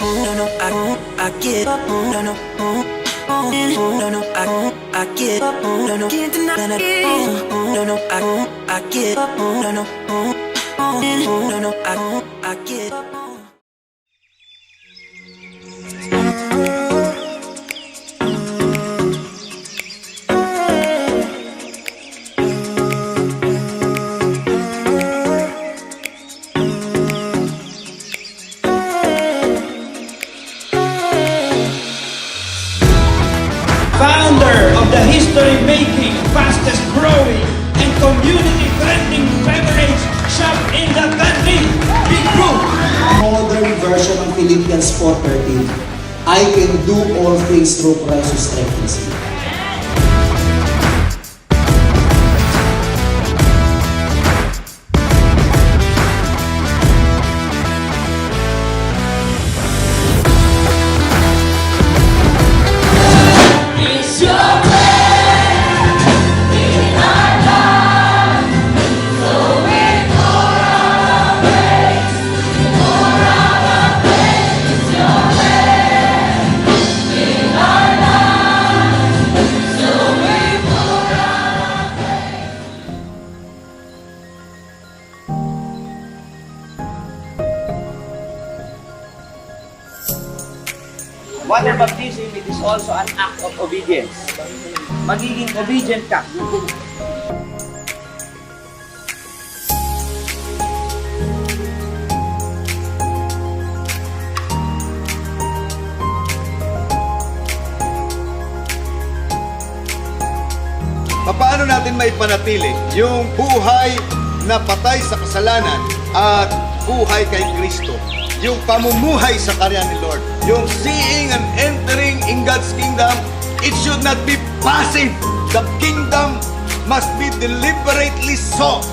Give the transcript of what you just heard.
I get up, no, no, no, no, I get up, no, no, can't deny that no, no, I get up, no, no, no, no, I get up. Founder of the history-making, fastest-growing, and community-trending beverage shop in the country, Big Group. Modern version ng Philippians 4:13, I can do all things through Christ who strengthens me. Water baptism, it is also an act of obedience. Magiging obedient ka. Paano natin maipanatili yung buhay na patay sa kasalanan at buhay kay Kristo? Yung pamumuhay sa karya ni Lord. Yung seeing and entering in God's kingdom, it should not be passive. The kingdom must be deliberately sought.